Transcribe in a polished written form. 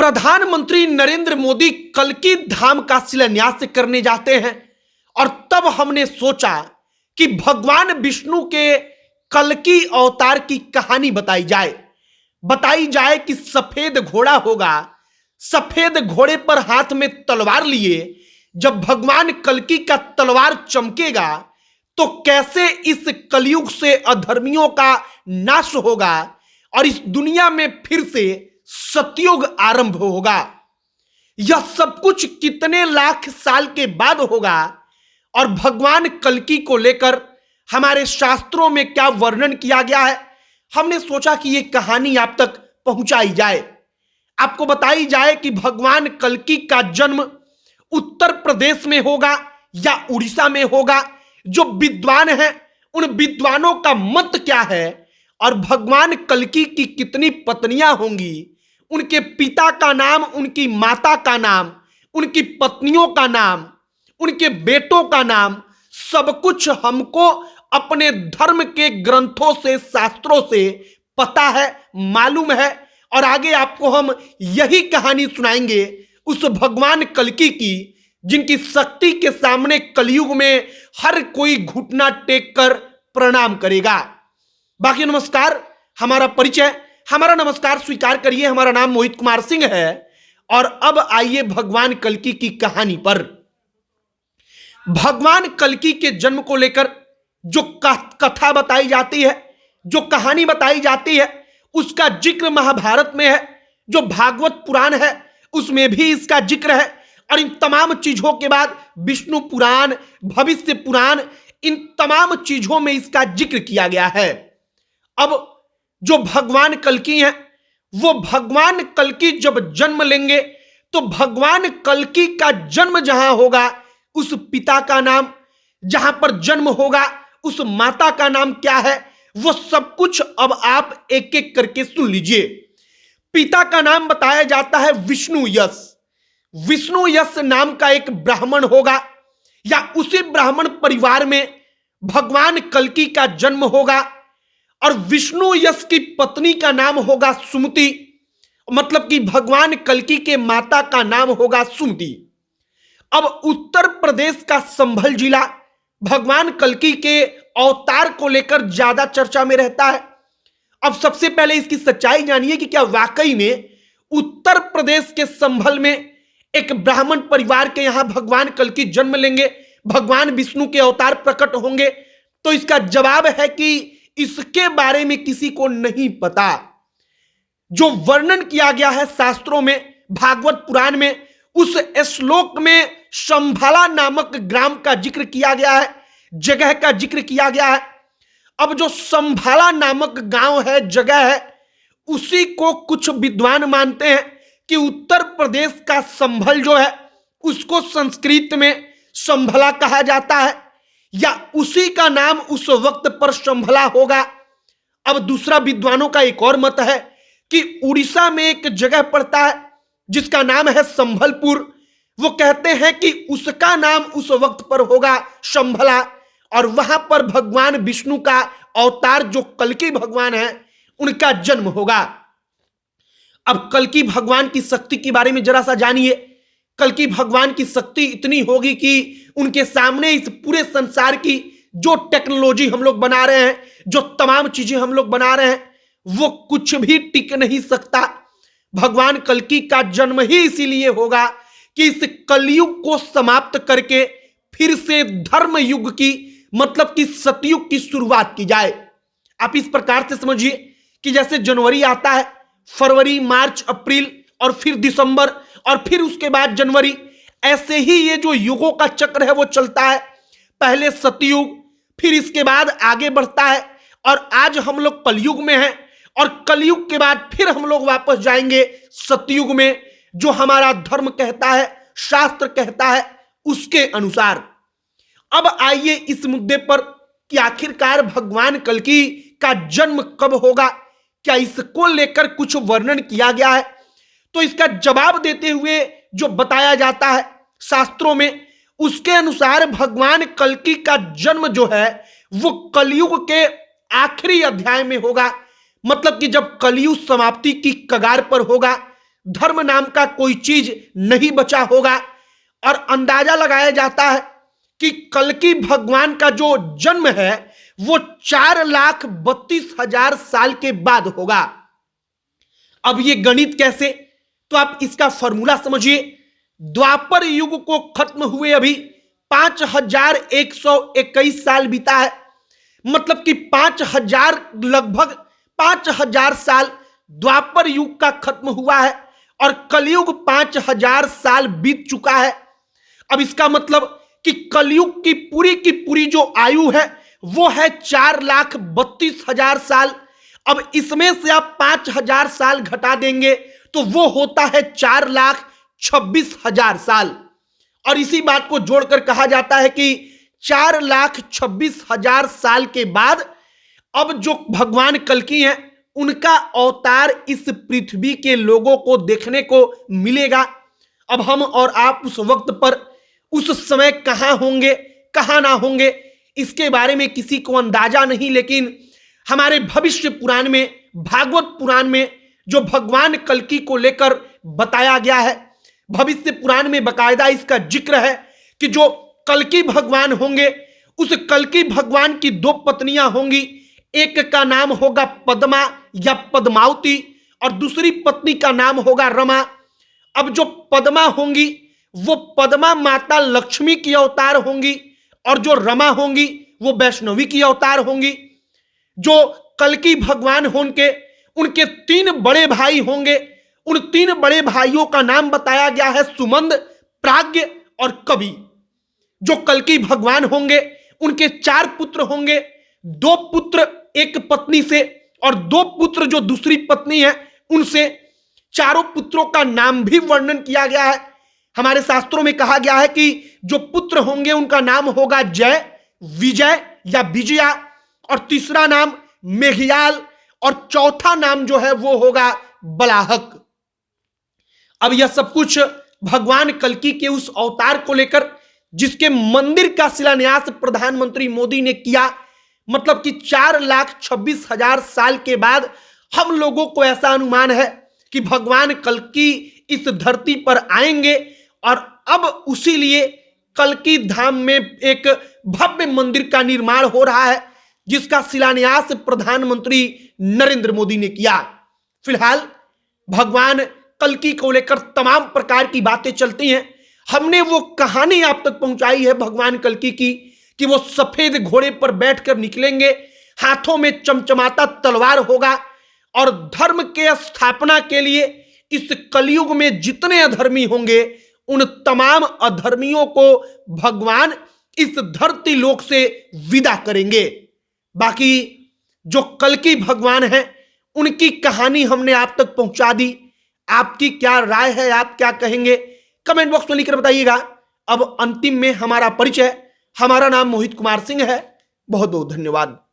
प्रधानमंत्री नरेंद्र मोदी कल्कि धाम का शिलान्यास करने जाते हैं और तब हमने सोचा कि भगवान विष्णु के कल्कि अवतार की कहानी बताई जाए कि सफेद घोड़ा होगा, सफेद घोड़े पर हाथ में तलवार लिए जब भगवान कल्कि का तलवार चमकेगा तो कैसे इस कलयुग से अधर्मियों का नाश होगा और इस दुनिया में फिर से सतयुग आरंभ होगा। यह सब कुछ कितने लाख साल के बाद होगा और भगवान कल्कि को लेकर हमारे शास्त्रों में क्या वर्णन किया गया है, हमने सोचा कि यह कहानी आप तक पहुंचाई जाए, आपको बताई जाए कि भगवान कल्कि का जन्म उत्तर प्रदेश में होगा या उड़ीसा में होगा। जो विद्वान हैं उन विद्वानों का मत क्या है और भगवान कल्कि की कितनी पत्नियां होंगी, उनके पिता का नाम, उनकी माता का नाम, उनकी पत्नियों का नाम, उनके बेटों का नाम, सब कुछ हमको अपने धर्म के ग्रंथों से, शास्त्रों से पता है, मालूम है। और आगे आपको हम यही कहानी सुनाएंगे उस भगवान कल्कि की, जिनकी शक्ति के सामने कलयुग में हर कोई घुटना टेक कर प्रणाम करेगा। बाकी नमस्कार, हमारा परिचय, हमारा नमस्कार स्वीकार करिए। हमारा नाम मोहित कुमार सिंह है और अब आइए भगवान कल्कि की कहानी पर। भगवान कल्कि के जन्म को लेकर जो कथा बताई जाती है, जो कहानी बताई जाती है, उसका जिक्र महाभारत में है, जो भागवत पुराण है उसमें भी इसका जिक्र है और इन तमाम चीजों के बाद विष्णु पुराण, भविष्य पुराण, इन तमाम चीजों में इसका जिक्र किया गया है। अब जो भगवान कल्कि हैं, वो भगवान कल्कि जब जन्म लेंगे तो भगवान कल्कि का जन्म जहां होगा उस पिता का नाम, जहां पर जन्म होगा उस माता का नाम क्या है, वो सब कुछ अब आप एक एक करके सुन लीजिए। पिता का नाम बताया जाता है विष्णु यश। विष्णु यश नाम का एक ब्राह्मण होगा या उसी ब्राह्मण परिवार में भगवान कल्कि का जन्म होगा और विष्णु यश की पत्नी का नाम होगा सुमति, मतलब कि भगवान कल्कि के माता का नाम होगा सुमति। अब उत्तर प्रदेश का संभल जिला भगवान कल्कि के अवतार को लेकर ज्यादा चर्चा में रहता है। अब सबसे पहले इसकी सच्चाई जानिए कि क्या वाकई में उत्तर प्रदेश के संभल में एक ब्राह्मण परिवार के यहां भगवान कल्कि जन्म लेंगे, भगवान विष्णु के अवतार प्रकट होंगे? तो इसका जवाब है कि इसके बारे में किसी को नहीं पता। जो वर्णन किया गया है शास्त्रों में, भागवत पुराण में, उस श्लोक में संभाला नामक ग्राम का जिक्र किया गया है, जगह का जिक्र किया गया है। अब जो संभाला नामक गांव है, जगह है, उसी को कुछ विद्वान मानते हैं कि उत्तर प्रदेश का संभल जो है उसको संस्कृत में संभला कहा जाता है या उसी का नाम उस वक्त पर संभला होगा। अब दूसरा विद्वानों का एक और मत है कि उड़ीसा में एक जगह पड़ता है जिसका नाम है संभलपुर। वो कहते हैं कि उसका नाम उस वक्त पर होगा संभला और वहां पर भगवान विष्णु का अवतार जो कल्कि भगवान है उनका जन्म होगा। अब कल्कि भगवान की शक्ति के बारे में जरा सा जानिए। कल्कि भगवान की शक्ति इतनी होगी कि उनके सामने इस पूरे संसार की जो टेक्नोलॉजी हम लोग बना रहे हैं, जो तमाम चीजें हम लोग बना रहे हैं, वो कुछ भी टिक नहीं सकता। भगवान कल्कि का जन्म ही इसीलिए होगा कि इस कलयुग को समाप्त करके फिर से धर्म युग की, मतलब कि सतयुग की शुरुआत की जाए। आप इस प्रकार से समझिए कि जैसे जनवरी आता है, फरवरी, मार्च, अप्रैल और फिर दिसंबर और फिर उसके बाद जनवरी, ऐसे ही ये जो युगों का चक्र है वो चलता है। पहले सतयुग, फिर इसके बाद आगे बढ़ता है और आज हम लोग कलयुग में हैं और कलयुग के बाद फिर हम लोग वापस जाएंगे सतयुग में, जो हमारा धर्म कहता है, शास्त्र कहता है उसके अनुसार। अब आइए इस मुद्दे पर कि आखिरकार भगवान कल्कि का जन्म कब होगा, क्या इसको लेकर कुछ वर्णन किया गया है? तो इसका जवाब देते हुए जो बताया जाता है शास्त्रों में, उसके अनुसार भगवान कल्कि का जन्म जो है वो कलयुग के आखिरी अध्याय में होगा। मतलब कि जब कलयुग समाप्ति की कगार पर होगा, धर्म नाम का कोई चीज नहीं बचा होगा। और अंदाजा लगाया जाता है कि कल्कि भगवान का जो जन्म है वो 4,32,000 साल के बाद होगा। अब ये गणित कैसे, तो आप इसका फॉर्मूला समझिए। द्वापर युग को खत्म हुए अभी 5,121 साल बीता है, मतलब कि 5,000 लगभग 5,000 साल द्वापर युग का खत्म हुआ है और कलयुग 5,000 साल बीत चुका है। अब इसका मतलब कि कलयुग की पूरी जो आयु है वो है 4,32,000 साल। अब इसमें से आप 5,000 साल घटा देंगे तो वो होता है 4,26,000 साल। और इसी बात को जोड़कर कहा जाता है कि 4,26,000 साल के बाद अब जो भगवान कल्कि हैं उनका अवतार इस पृथ्वी के लोगों को देखने को मिलेगा। अब हम और आप उस वक्त पर उस समय कहां होंगे कहां ना होंगे इसके बारे में किसी को अंदाजा नहीं, लेकिन हमारे भविष्य पुराण में, भागवत पुराण में जो भगवान कल्कि को लेकर बताया गया है, भविष्य पुराण में बकायदा इसका जिक्र है कि जो कल्कि भगवान होंगे उस कल्कि भगवान की 2 पत्नियां होंगी। एक का नाम होगा पद्मा या पद्मावती और दूसरी पत्नी का नाम होगा रमा। अब जो पद्मा होंगी वो पद्मा माता लक्ष्मी की अवतार होंगी और जो रमा होंगी वो वैष्णवी की अवतार होंगी। जो कल्कि भगवान होंगे उनके 3 बड़े भाई होंगे। उन 3 बड़े भाइयों का नाम बताया गया है सुमंद, प्राज्ञ और कवि। जो कल्कि भगवान होंगे उनके 4 पुत्र होंगे, 2 पुत्र एक पत्नी से और 2 पुत्र जो दूसरी पत्नी है उनसे। चारों पुत्रों का नाम भी वर्णन किया गया है। हमारे शास्त्रों में कहा गया है कि जो पुत्र होंगे उनका नाम होगा जय, विजय या विजया, और तीसरा नाम मेघयाल और चौथा नाम जो है वो होगा बलाहक। अब यह सब कुछ भगवान कल्कि के उस अवतार को लेकर जिसके मंदिर का शिलान्यास प्रधानमंत्री मोदी ने किया, मतलब कि 4,26,000 साल के बाद हम लोगों को ऐसा अनुमान है कि भगवान कल्कि इस धरती पर आएंगे। और अब उसी लिए कल्कि धाम में एक भव्य मंदिर का निर्माण हो रहा है जिसका शिलान्यास प्रधानमंत्री नरेंद्र मोदी ने किया। फिलहाल भगवान कल्कि को लेकर तमाम प्रकार की बातें चलती हैं। हमने वो कहानी आप तक पहुंचाई है भगवान कल्कि की कि वो सफेद घोड़े पर बैठकर निकलेंगे, हाथों में चमचमाता तलवार होगा और धर्म के स्थापना के लिए इस कलयुग में जितने अधर्मी होंगे उन तमाम अधर्मियों को भगवान इस धरती लोक से विदा करेंगे। बाकी जो कल्कि भगवान हैं उनकी कहानी हमने आप तक पहुंचा दी। आपकी क्या राय है, आप क्या कहेंगे, कमेंट बॉक्स में लिखकर बताइएगा। अब अंतिम में हमारा परिचय। हमारा नाम मोहित कुमार सिंह है। बहुत बहुत धन्यवाद।